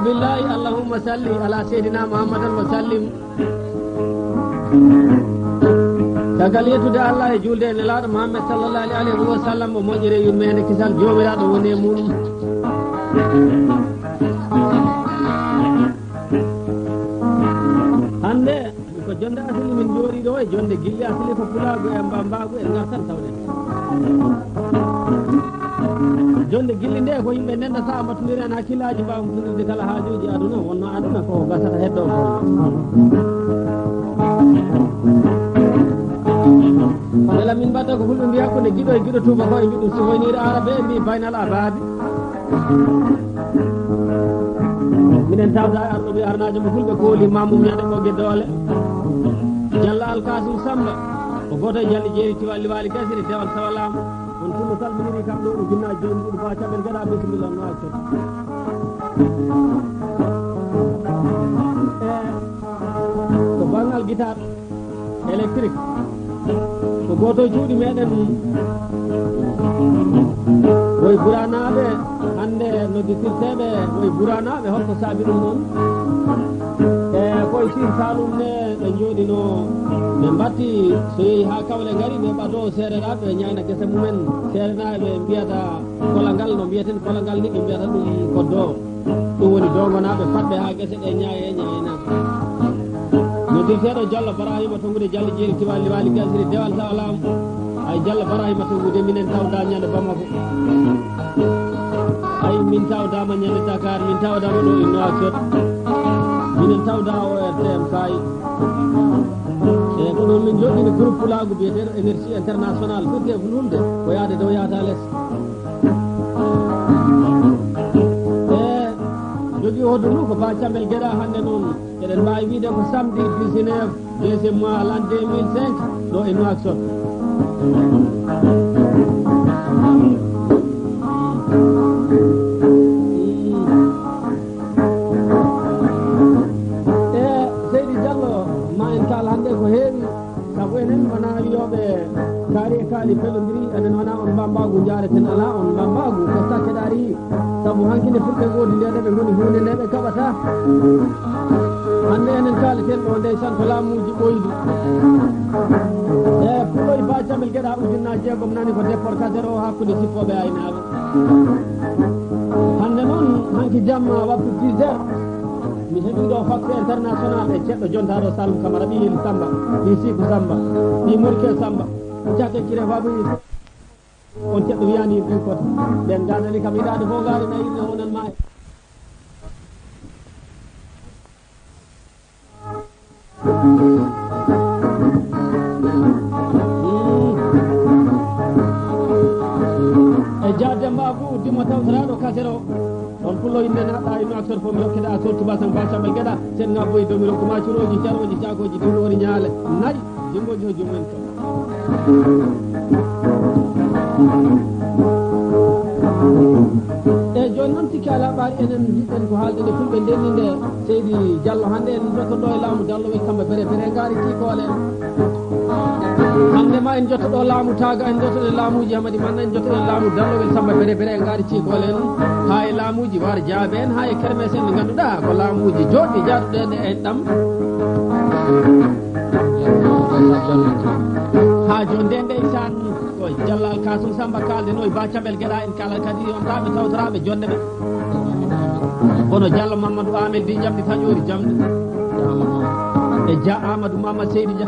بالله اللهم صل على سيدنا محمد وسلم تقاليت دا الله جولد نلاد محمد صلى الله عليه وسلم ومجري يمين كسال جومرا دو وني مون hande ko jonde asli min jori do e jonde gilli asli ko pulago e mbambago e ngartan tawde jonde gilli nde ko yimɓe nenda sa matudiri en hakkillaji mbawa mutudirde kala haajuji aduna wonno aduna ko gasata heddo ko wala min mbaɗɗa ko fulɓe mbiya ko ne giɗo e giɗo tuba ko e giɗo sihoynire arabe mbi baynal ababi minen tawda arɗoɓe arnajo mo fulɓe kooli mamum ñande ko gueddole diallo alkasim samba o goto e jalli jeeri tiwalli waali gasiri dewal sawalama on tuma salminiri kam ɗo ujunnaji joni ɗuɗo fa caɓen gaɗa bisimilla no accot ko banggal guitare électrique ko goto e cuuɗi meɗen woy buranaɓe hande nodditirteɓe woy buranaɓe holko saabi ɗum noon e koye sir salum ne ɓe jooɗino ɓe mbatti so yeehi ha kawle gaari ɓe ɓato sereraɓe ɓe ñayna guese mumen serenaɓe mbiyata kolangal no mbiyeten kolangal ni ɓe mbiyata ɗum koddo ɗum woni dogonaɓe fatɓe ha guese ɗe ñaaye ñayna noddirteɗo Diallo Barahima tongude Diallo jeeri tiwali wali gasiri dewal sawalam ay Diallo Barahima tongude minen tawda ñande Bamako ay min tawdama ñande Dakar min tawdama ɗo e Nouakchott minen tawda ORTM kay e ko ɗon min joɗɗini groupe pulago biyeteɗo énergie international ɓurti e fulfulde ko yaade dow yahata less e jogui hoddu ndu ko ba Cambel Gueɗa hande noon eɗen mbawi wiide ko samedi 19 deuxiéme mois l'an 2005 ɗo e Nouakchott kaali pelodiri enen wona on mbambagu jareten ala on mbambagu ko sakkeɗari saabu hankine fulɓe godi ndeɗe ɓe goni hunde nde ɓe kaɓata hande enen kaleten ɗo ndeysan ko laamuji ɓoydu e puɗoy ba Cambel Gueɗa ujunnaji jeegom nani ko déportateur o hakkude sippoɓe aynaɓe hande noon hanki jamma waptu 10 heures mi heeɓi ɗo facture international e ceɗɗo jontaɗo Salum Camara ɓiyil Samba ɗi Sikou Samba ɗi Morkel Samba cate kire faboyi on ceɗɗo wiyani yimɓe koto ɓen gadani kam yiɗade fo gaari nayirne onan ma e jadde mbabou dimo tawtoraɗo kasero on pullo inde naɗɗa e Nouakchott fof mi rokkida a sortu basan ba Cambel Gueɗa sen ngabboyi domi rokku macuroji caroji cakoji diwɗori ñaale nayyi jimboji ho jumumen to e joni noon sikki ala ɓaari enen jiɗɗen ko haalde nde fulɓe ndenni nde Seydi Diallo hande en jottoɗo e laamu Diallo wi kamɓe bere bere gaari cikole en hande ma en jottoɗo laamu Taga en jottoɗe laamuji Hamadi Manna en jottoɗe laamu Diallo wel Samba bere bere en gaari cikole en ha e laamuji war jaabe en ha e kermese en ɗe ganduɗa ko laamuji joɗɗi jaaduɗen en ɗam ha joni nde ndeysan ko Diallo Alkasum Samba kalde no e ba Cambel Gueɗa en kala kadi on taɓe tawtoraɓe jonde ɓe kono Diallo Mamadou Amel di jamdi taƴori jamdi e Dia Amadou Mamadou Seydi Dia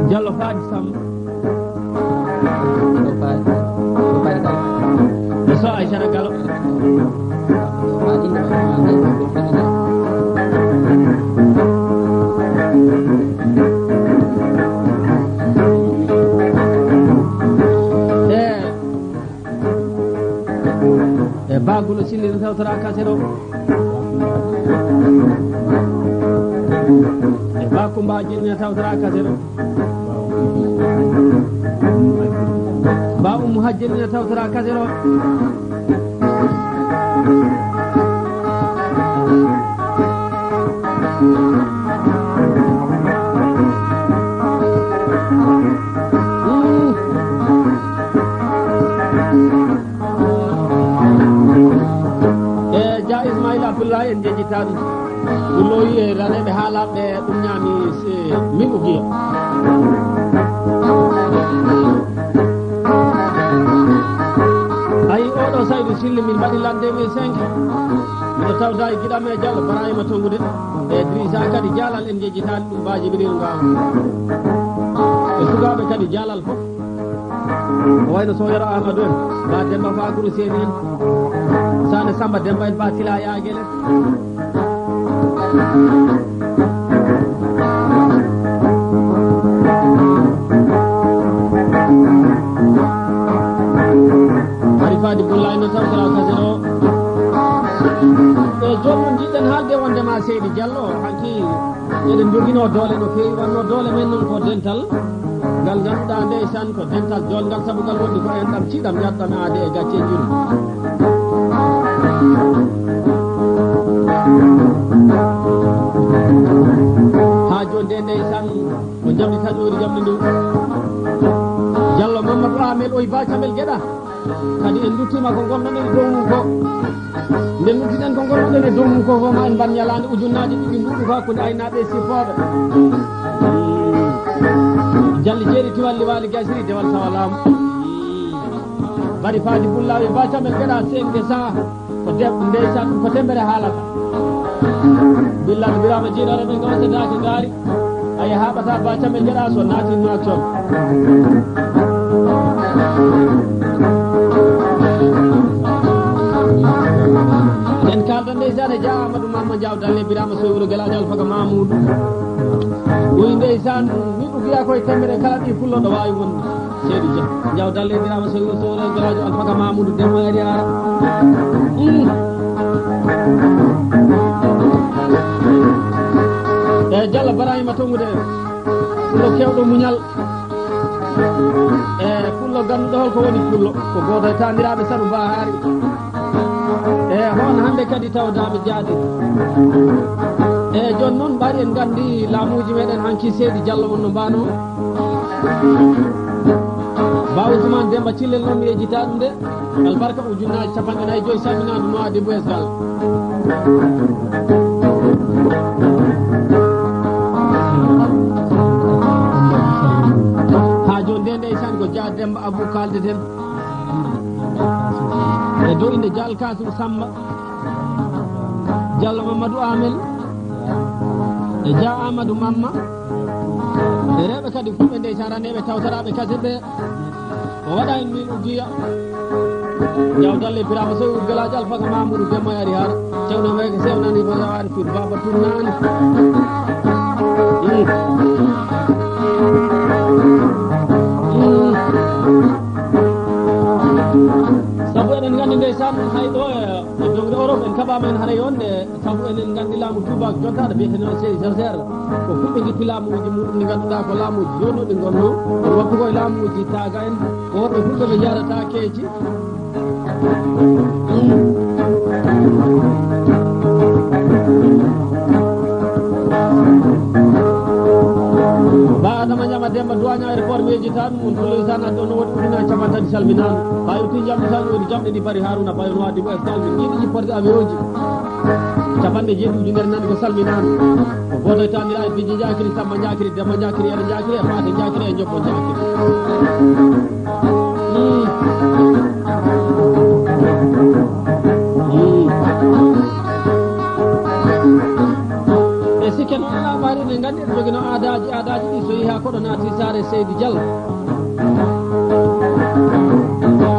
Diallo Fadi Samba e so Aïssata Gallo e bagulo sillino tawtora kasero e bakumbaji ne tawtora kasero ba hajjini tawtara kasero ja Ismaila Abdullah en jejjitan loyi raneɓe haalaɓe ɗum ñaami min ugiya ayi oɗo saydu silli min mbaɗi lan 2005 miɗo tawda e giɗam e Diallo Barahima Tongude e Drissa kadi Dialal en jejjitani ɗum mbaji minen ngawa e sukaɓe kadi Dialal fof o wayno Sowyoro Amadou en ba Demba Fakuru Seni en Sane Samba Demba en ba Sila Yagel Fadi Boulay no tawtara kasero e jomum jiɗɗen haalde wondema Seydi Diallo hanki eɗen jogino doole no fewi wanno doole men noon ko dental ngal ganduɗa ndeysan ko dental jolngal saabu ngal woni ko en ɗam ciɗam ñatɗam aade e gacce juri ha joni nde ndeysan ko jamɗi taƴori jamɗi ndu Diallo Mamadou Amel oye bacamel gueɗa kadi en duttima ko gonɗon e dow mum ko nden duttiten ko gonɗon e dow mum ko foma en mban ñalande ujunnaji ɗiɗi mbuɗu ko hakkude aynaɓe e sifoɓe Jalli jeeri tiwalli waali gasiri dewal tawa laamu bari Fadi Bullawi bacamel geɗa sengde saha ko debbo ndeysan ko tembere haalata billaɗo birama jiiɗore ɓe gawsedaki gaari aya haɓata bacamel geɗa so natinno action en kalda ndeysan e Dia Amadou Mamma Diaw dalle Birama Soy Wuro Gueladio Alfaga Mamoudou ɗoy ndeysan min ugiya koye temmere kala ɗi fullo ɗo wawi wonde Seydi Dia Diaw dalle Birama Soy Wuro Gueladio Alfaga Mamoudou demo ari ara e Diallo Barahima Tongude fullo kewɗo muñal e fullo ganduɗo holko woni fullo ko goto e taniraɓe saɗu mba haari e hon hande kadi tawdami jaadi e joni noon mbaɗi en gandi laamuji meɗen hanki Seydi Diallo on no mbano ba Ousmane Demba Cillel noon mi yejjita ɗum de albarka ujunnaji 45 salminadu no adi boesgal ha joni nde ndeysan ko Dia Demba Abou kaldeten e dow inde Dial Kasum Samba Diallo Mamadou Amel e Dia Amadou Mamma e rewɓe kadi fulɓe ndeysan raneɓe tawtaraɓe kaseɓe o waɗa en min ugiya Diaw dalle Birama Soy Wuro Gueladio Alfaga Mamoudou demo ari hara cewno weke sewnani ko yawari fir baba turnani sabu eɗen gandi ndeysan hayɗo e jogde Europe en kaɓama en haara yonde sabu enen gandi laamu tubak jottaɗo mbiyeteno Seydi Josère ko fulɓe guippi laamuji muɗum ɗi ganduɗa ko laamuji joɗoɗi gonno on waktu koye laamuji taga en ko worɓe fulɓe ɓe jarata keeci ba Adama Ñama Demba Douagne aéroport mi yejjita ɗum on fullo san adde ono waɗi ujunnaji 50 salminama ha yetti jamɗe tan woni jamɗe ɗi bari Harouna Bayo no addi bo estal min jiiɗi jipporde avion ji 90 ujunere nani ko salminama ko goto e taniraɓe Bidji Diakiri Samba Diakiri Demba Diakiri Ere Diakiri e Fate Diakiri e Jobbo Diakiri e sikke noon lamari ne gandi ɗo jogino aadaji ɗi so yeehi ha koɗo naati saare Seydi Diallo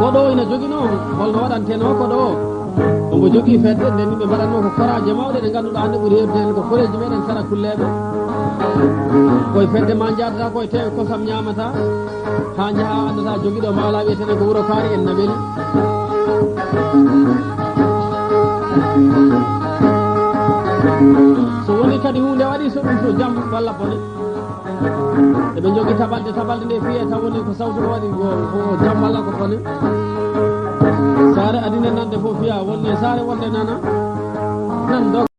koɗo ina jogino holno waɗanteno koɗo omo jogui fedde nden yimɓe mbaɗatno ko koraje mawɗe ɗe ganduɗa hande ɓuuri heɓde hen ko koreji meɗen sara kulleɓe koye fedde ma jadata koye tewe kosam ñamata ha jaaha andata joguiɗo mawla wiyetene ko Wuuro Kaari en Nabeli so woni kadi hunde waɗi so ɗum so jaam walla bone eɓe jogui tabalde nde fiye tan woni ko sawtu ko waɗi ko jammalla ko kone saare adine nande fof fiya wonde saare wonde nana nan